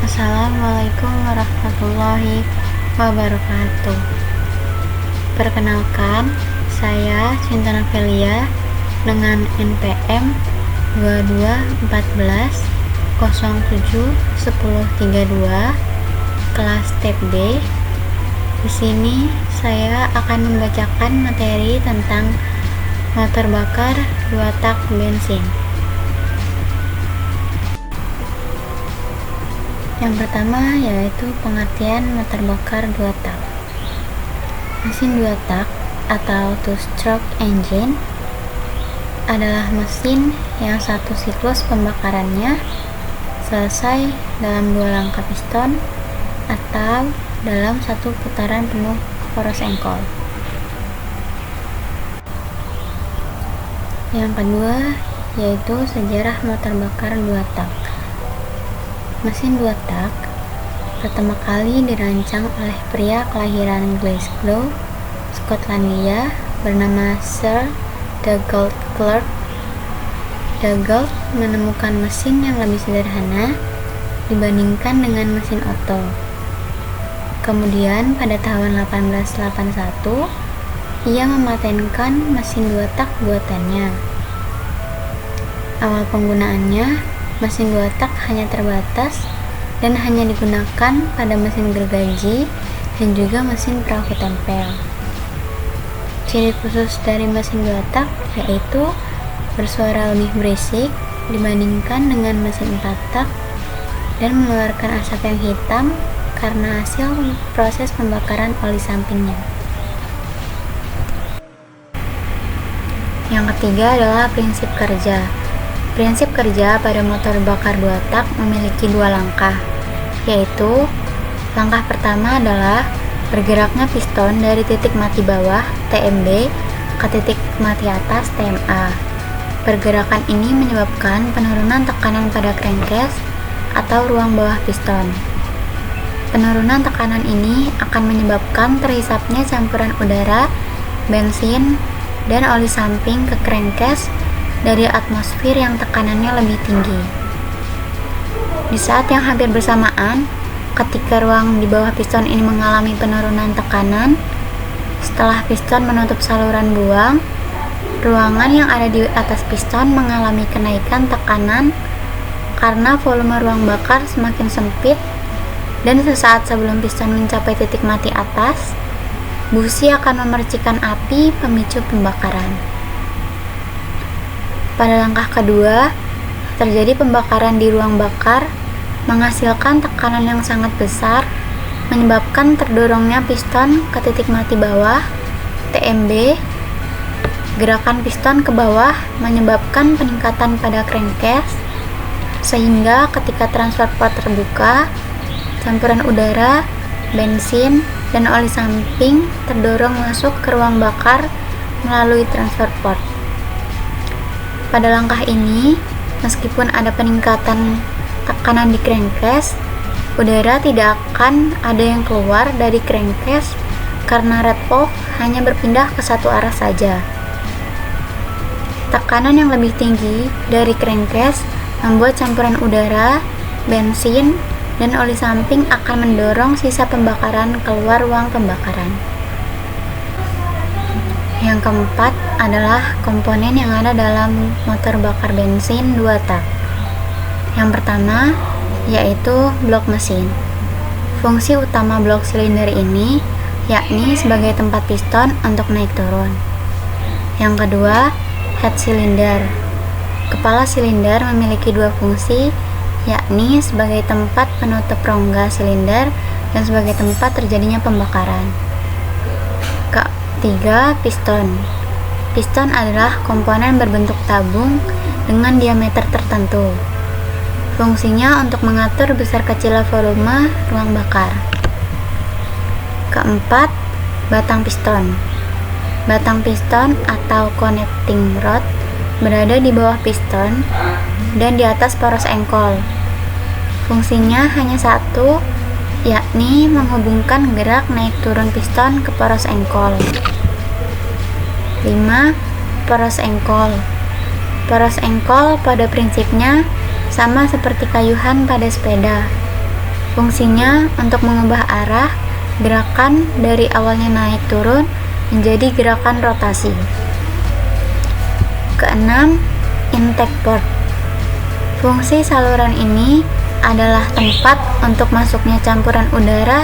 Assalamualaikum warahmatullahi wabarakatuh. Perkenalkan, saya Cinta Novelia dengan NPM 2214071032 kelas Tab D. Di sini saya akan membacakan materi tentang motor bakar 2 tak bensin. Yang pertama yaitu pengertian motor bakar 2 tak. Mesin 2 tak atau two-stroke engine adalah mesin yang satu siklus pembakarannya selesai dalam 2 langkah piston atau dalam 1 putaran penuh poros engkol. Yang kedua yaitu sejarah motor bakar 2 tak. Mesin 2 tak pertama kali dirancang oleh pria kelahiran Glasgow, Skotlandia bernama Sir Dougald Clerk. Dougald menemukan mesin yang lebih sederhana dibandingkan dengan mesin Otto. Kemudian pada tahun 1881 ia mematenkan mesin 2 tak buatannya. Awal penggunaannya, mesin 2 tak hanya terbatas dan hanya digunakan pada mesin gergaji dan juga mesin perahu tempel. Ciri khusus dari mesin 2 tak yaitu bersuara lebih berisik dibandingkan dengan mesin 4 tak dan mengeluarkan asap yang hitam karena hasil proses pembakaran oli sampingnya. Yang ketiga adalah prinsip kerja. Prinsip kerja pada motor bakar 2 tak memiliki 2 langkah, yaitu langkah pertama adalah bergeraknya piston dari titik mati bawah TMB ke titik mati atas TMA. Pergerakan ini menyebabkan penurunan tekanan pada crankcase atau ruang bawah piston. Penurunan tekanan ini akan menyebabkan terhisapnya campuran udara, bensin, dan oli samping ke crankcase dari atmosfer yang tekanannya lebih tinggi. Di saat yang hampir bersamaan, ketika ruang di bawah piston ini mengalami penurunan tekanan, setelah piston menutup saluran buang, ruangan yang ada di atas piston mengalami kenaikan tekanan karena volume ruang bakar semakin sempit, dan sesaat sebelum piston mencapai titik mati atas, busi akan memercikan api pemicu pembakaran. Pada langkah kedua, terjadi pembakaran di ruang bakar, menghasilkan tekanan yang sangat besar, menyebabkan terdorongnya piston ke titik mati bawah, TMB. Gerakan piston ke bawah menyebabkan peningkatan pada crankcase, sehingga ketika transfer port terbuka, campuran udara, bensin, dan oli samping terdorong masuk ke ruang bakar melalui transfer port. Pada langkah ini, meskipun ada peningkatan tekanan di crankcase, udara tidak akan ada yang keluar dari crankcase karena rate valve hanya berpindah ke satu arah saja. Tekanan yang lebih tinggi dari crankcase membuat campuran udara, bensin, dan oli samping akan mendorong sisa pembakaran keluar ruang pembakaran. Yang keempat adalah komponen yang ada dalam motor bakar bensin 2 tak. Yang pertama yaitu blok mesin. Fungsi utama blok silinder ini yakni sebagai tempat piston untuk naik turun. Yang kedua, head cylinder. Kepala silinder memiliki 2 fungsi, yakni sebagai tempat penutup rongga silinder dan sebagai tempat terjadinya pembakaran. Ketiga, piston. Piston adalah komponen berbentuk tabung dengan diameter tertentu. Fungsinya untuk mengatur besar kecilnya volume ruang bakar. Keempat, batang piston. Batang piston atau connecting rod berada di bawah piston dan di atas poros engkol. Fungsinya hanya satu, yakni menghubungkan gerak naik turun piston ke poros engkol. 5. Poros engkol. Poros engkol pada prinsipnya sama seperti kayuhan pada sepeda. Fungsinya untuk mengubah arah gerakan dari awalnya naik turun menjadi gerakan rotasi. Keenam, intake port. Fungsi saluran ini adalah tempat untuk masuknya campuran udara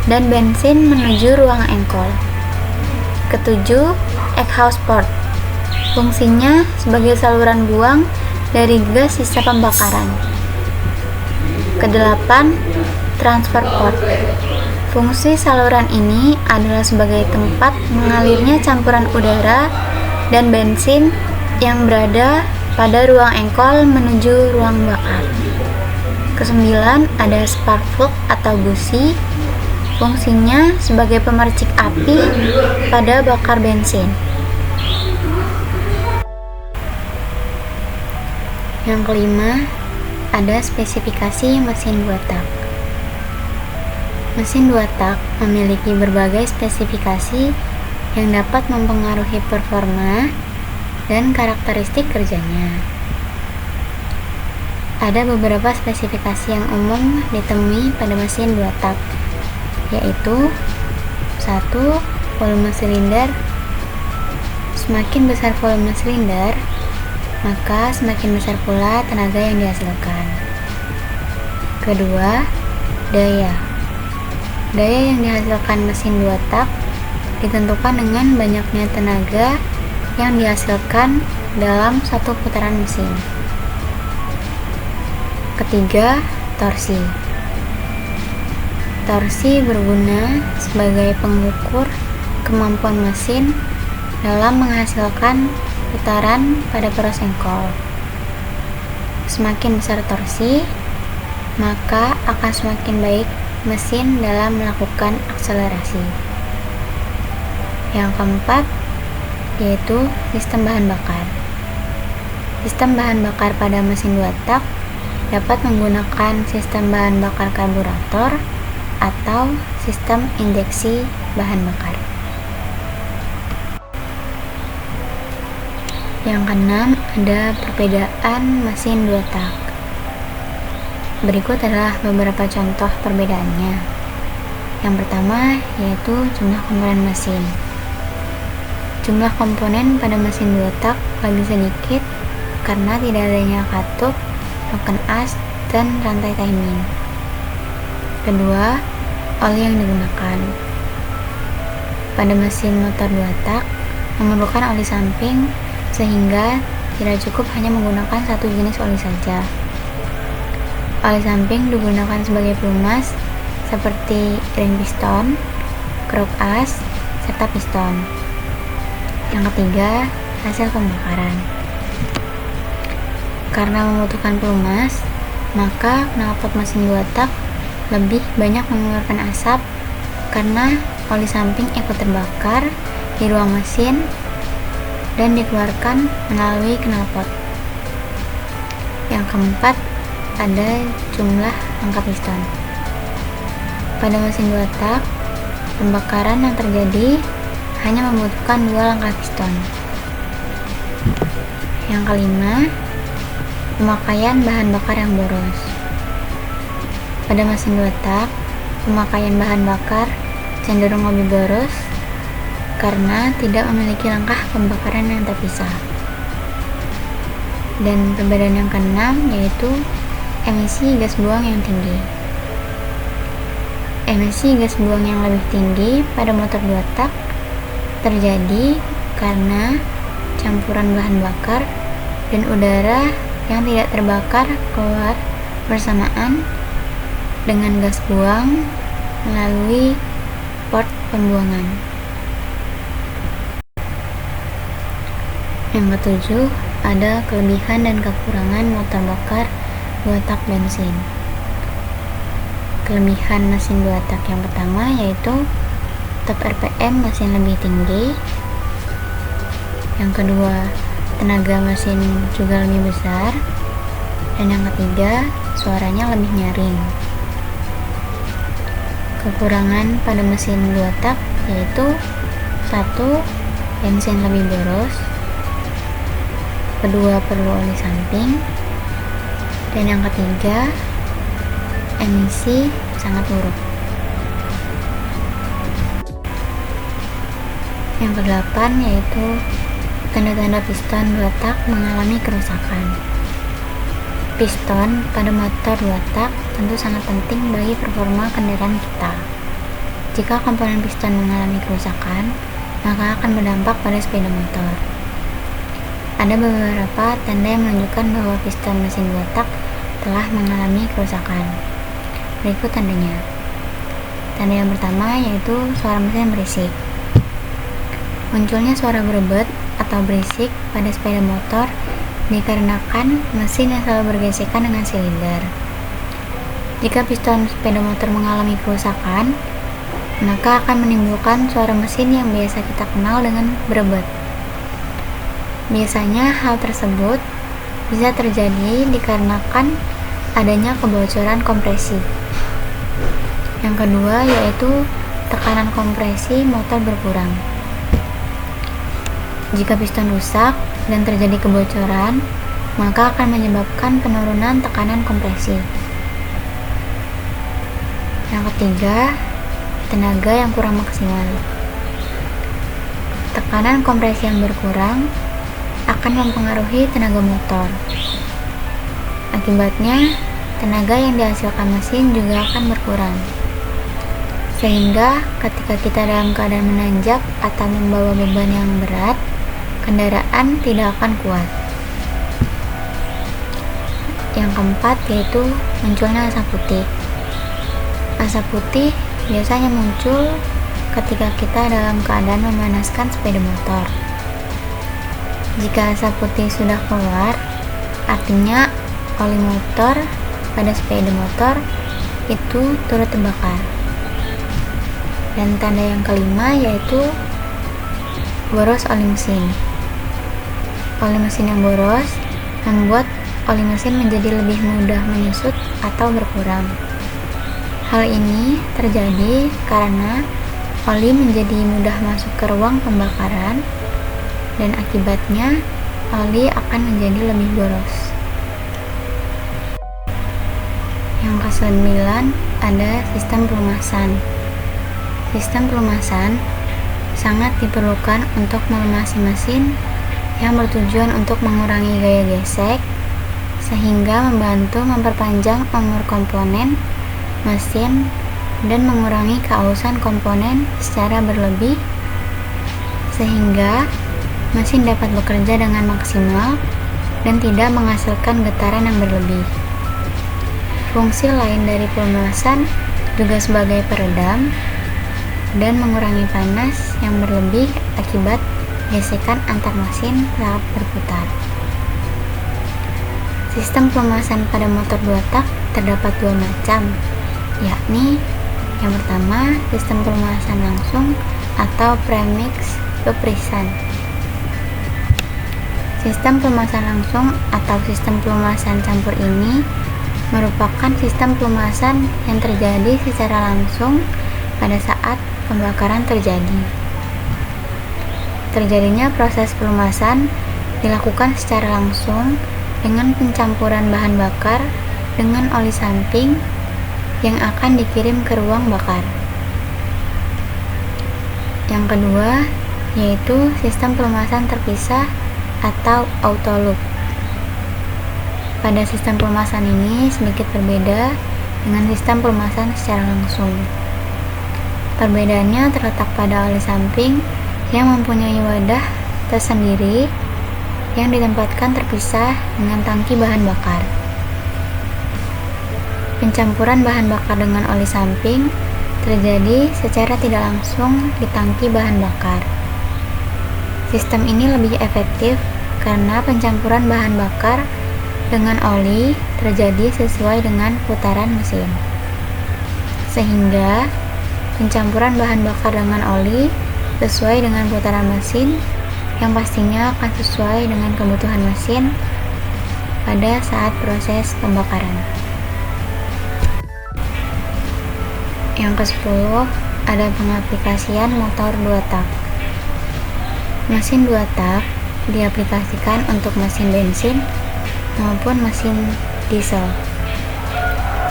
dan bensin menuju ruang engkol. Ketujuh, exhaust port. Fungsinya sebagai saluran buang dari gas sisa pembakaran. Kedelapan, transfer port. Fungsi saluran ini adalah sebagai tempat mengalirnya campuran udara dan bensin yang berada pada ruang engkol menuju ruang bakar. Kesembilan, ada spark plug atau busi. Fungsinya sebagai pemercik api pada bakar bensin. Yang kelima, ada spesifikasi mesin 2 tak. Mesin 2 tak memiliki berbagai spesifikasi yang dapat mempengaruhi performa dan karakteristik kerjanya. Ada beberapa spesifikasi yang umum ditemui pada mesin 2 tak, yaitu 1. Volume silinder. Semakin besar volume silinder, maka semakin besar pula tenaga yang dihasilkan. Kedua, daya. Daya yang dihasilkan mesin 2 tak ditentukan dengan banyaknya tenaga yang dihasilkan dalam satu putaran mesin. Ketiga, torsi. Torsi berguna sebagai pengukur kemampuan mesin dalam menghasilkan putaran pada poros engkol. Semakin besar torsi, maka akan semakin baik mesin dalam melakukan akselerasi. Yang keempat, yaitu sistem bahan bakar. Sistem bahan bakar pada mesin 2 tak dapat menggunakan sistem bahan bakar karburator atau sistem injeksi bahan bakar. Yang keenam, ada perbedaan mesin 2 tak. Berikut adalah beberapa contoh perbedaannya. Yang pertama, yaitu jumlah komponen mesin. Jumlah komponen pada mesin 2 tak lebih sedikit karena tidak adanya katup, token as, dan rantai timing. Kedua, oli yang digunakan. Pada mesin motor 2 tak memerlukan oli samping sehingga tidak cukup hanya menggunakan satu jenis oli saja. Oli samping digunakan sebagai pelumas seperti ring piston, krok as, serta piston. Yang ketiga, hasil pembakaran. Karena membutuhkan pelumas, maka knalpot mesin 2 tak lebih banyak mengeluarkan asap karena oli samping ikut terbakar di ruang mesin dan dikeluarkan melalui knalpot. Yang keempat, ada jumlah angka piston. Pada mesin 2 tak, pembakaran yang terjadi hanya membutuhkan 2 langkah piston. Yang kelima, pemakaian bahan bakar yang boros. Pada mesin 2 tak, pemakaian bahan bakar cenderung lebih boros karena tidak memiliki langkah pembakaran yang terpisah. Dan perbedaan yang keenam yaitu emisi gas buang yang tinggi. Emisi gas buang yang lebih tinggi pada motor 2 tak terjadi karena campuran bahan bakar dan udara yang tidak terbakar keluar bersamaan dengan gas buang melalui port pembuangan. Yang ketujuh, ada kelebihan dan kekurangan motor bakar 2 tak bensin. Kelebihan mesin 2 tak yang pertama yaitu top RPM mesin lebih tinggi. Yang kedua, tenaga mesin juga lebih besar. Dan yang ketiga, suaranya lebih nyaring. Kekurangan pada mesin 2 tak yaitu 1. Bensin lebih boros. Kedua, perlu oli samping. Dan yang ketiga, emisi sangat buruk. Yang kedelapan yaitu tanda-tanda piston 2 tak mengalami kerusakan. Piston pada motor 2 tak tentu sangat penting bagi performa kendaraan kita. Jika komponen piston mengalami kerusakan, maka akan berdampak pada sepeda motor. Ada beberapa tanda yang menunjukkan bahwa piston mesin 2 tak telah mengalami kerusakan. Berikut tandanya. Tanda yang pertama yaitu suara mesin berisik. Munculnya suara berebet atau berisik pada sepeda motor dikarenakan mesin yang selalu bergesekan dengan silinder. Jika piston sepeda motor mengalami kerusakan, maka akan menimbulkan suara mesin yang biasa kita kenal dengan berebet. Biasanya hal tersebut bisa terjadi dikarenakan adanya kebocoran kompresi. Yang kedua yaitu tekanan kompresi motor berkurang. Jika piston rusak dan terjadi kebocoran, maka akan menyebabkan penurunan tekanan kompresi. Yang ketiga, tenaga yang kurang maksimal. Tekanan kompresi yang berkurang akan mempengaruhi tenaga motor. Akibatnya, tenaga yang dihasilkan mesin juga akan berkurang. Sehingga ketika kita dalam keadaan menanjak atau membawa beban yang berat, kendaraan tidak akan kuat. Yang keempat yaitu munculnya asap putih. Asap putih biasanya muncul ketika kita dalam keadaan memanaskan sepeda motor. Jika asap putih sudah keluar, artinya oli motor pada sepeda motor itu turut terbakar. Dan tanda yang kelima yaitu boros oli mesin. Oli mesin yang boros membuat oli mesin menjadi lebih mudah menyusut atau berkurang. Hal ini terjadi karena oli menjadi mudah masuk ke ruang pembakaran dan akibatnya oli akan menjadi lebih boros. Yang ke-9 ada sistem pelumasan. Sistem pelumasan sangat diperlukan untuk melumasi mesin yang bertujuan untuk mengurangi gaya gesek sehingga membantu memperpanjang umur komponen mesin dan mengurangi keausan komponen secara berlebih sehingga mesin dapat bekerja dengan maksimal dan tidak menghasilkan getaran yang berlebih. Fungsi lain dari pelumasan juga sebagai peredam dan mengurangi panas yang berlebih akibat gesekan antar mesin saat berputar. Sistem pelumasan pada motor 2 tak terdapat 2 macam, yakni yang pertama sistem pelumasan langsung atau premix keprisan. Sistem pelumasan langsung atau sistem pelumasan campur ini merupakan sistem pelumasan yang terjadi secara langsung pada saat pembakaran terjadi. Terjadinya proses pelumasan dilakukan secara langsung dengan pencampuran bahan bakar dengan oli samping yang akan dikirim ke ruang bakar. Yang kedua yaitu sistem pelumasan terpisah atau auto loop. Pada sistem pelumasan ini sedikit berbeda dengan sistem pelumasan secara langsung. Perbedaannya terletak pada oli samping yang mempunyai wadah tersendiri yang ditempatkan terpisah dengan tangki bahan bakar. Pencampuran bahan bakar dengan oli samping terjadi secara tidak langsung di tangki bahan bakar. Sistem ini lebih efektif karena pencampuran bahan bakar dengan oli terjadi sesuai dengan putaran mesin. Sehingga pencampuran bahan bakar dengan oli sesuai dengan putaran mesin yang pastinya akan sesuai dengan kebutuhan mesin pada saat proses pembakaran. Yang ke-10 ada pengaplikasian motor 2 tak. Mesin 2 tak diaplikasikan untuk mesin bensin maupun mesin diesel.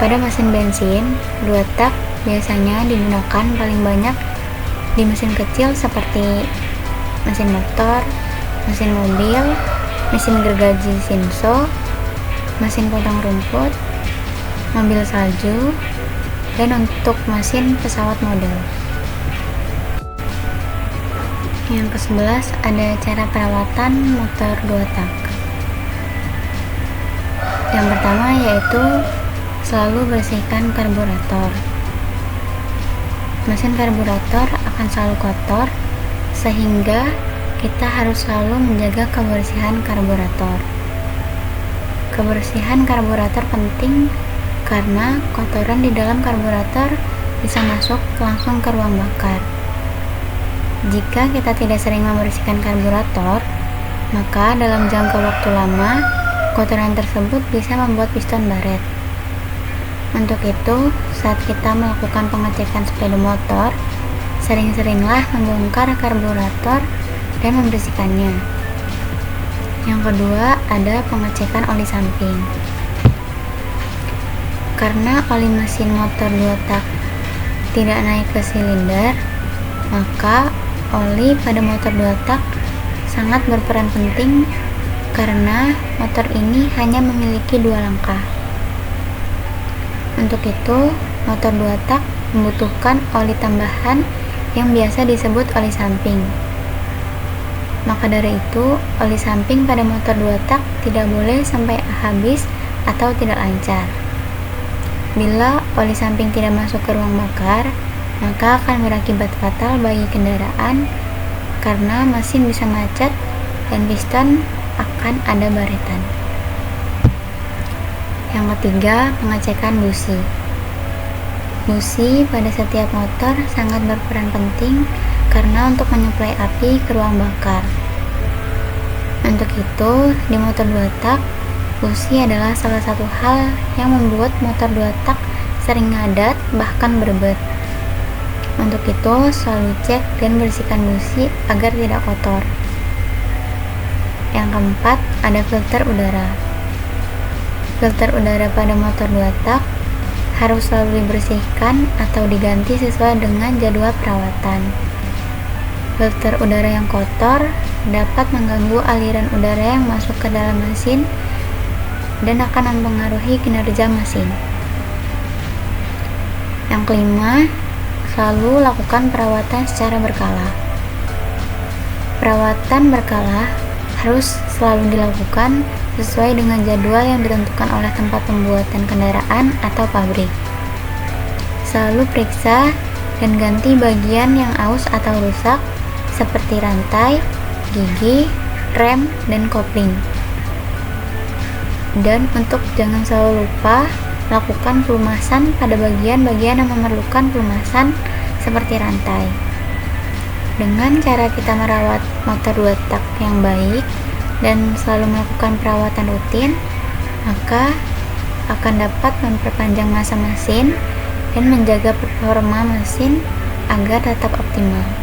Pada mesin bensin 2 tak biasanya digunakan paling banyak di mesin kecil seperti mesin motor, mesin mobil, mesin gergaji Shinso, mesin potong rumput, mobil salju, dan untuk mesin pesawat model. Yang ke-11 ada cara perawatan motor 2 tak. Yang pertama yaitu selalu bersihkan karburator. Mesin karburator akan selalu kotor, sehingga kita harus selalu menjaga kebersihan karburator. Kebersihan karburator penting karena kotoran di dalam karburator bisa masuk langsung ke ruang bakar. Jika kita tidak sering membersihkan karburator, maka dalam jangka waktu lama, kotoran tersebut bisa membuat piston baret. Untuk itu, saat kita melakukan pengecekan sepeda motor, sering-seringlah membongkar karburator dan membersihkannya. Yang kedua, ada pengecekan oli samping. Karena oli mesin motor 2 tak tidak naik ke silinder, maka oli pada motor 2 tak sangat berperan penting karena motor ini hanya memiliki 2 langkah. Untuk itu, motor 2 tak membutuhkan oli tambahan yang biasa disebut oli samping. Maka dari itu, oli samping pada motor 2 tak tidak boleh sampai habis atau tidak lancar. Bila oli samping tidak masuk ke ruang bakar, maka akan berakibat fatal bagi kendaraan karena mesin bisa macet dan piston akan ada baretan. Yang ketiga, pengecekan busi. Busi pada setiap motor sangat berperan penting karena untuk menyuplai api ke ruang bakar. Untuk itu, di motor 2 tak, busi adalah salah satu hal yang membuat motor 2 tak sering ngadat bahkan berbet. Untuk itu, selalu cek dan bersihkan busi agar tidak kotor. Yang keempat, ada filter udara. Filter udara pada motor 2 tak harus selalu dibersihkan atau diganti sesuai dengan jadwal perawatan. Filter udara yang kotor dapat mengganggu aliran udara yang masuk ke dalam mesin dan akan mempengaruhi kinerja mesin. Yang kelima, selalu lakukan perawatan secara berkala. Perawatan berkala harus selalu dilakukan sesuai dengan jadwal yang ditentukan oleh tempat pembuatan kendaraan atau pabrik. Selalu periksa dan ganti bagian yang aus atau rusak seperti rantai, gigi, rem, dan kopling. Dan untuk jangan selalu lupa, lakukan pelumasan pada bagian-bagian yang memerlukan pelumasan seperti rantai. Dengan cara kita merawat motor 2 tak yang baik dan selalu melakukan perawatan rutin, maka akan dapat memperpanjang masa mesin dan menjaga performa mesin agar tetap optimal.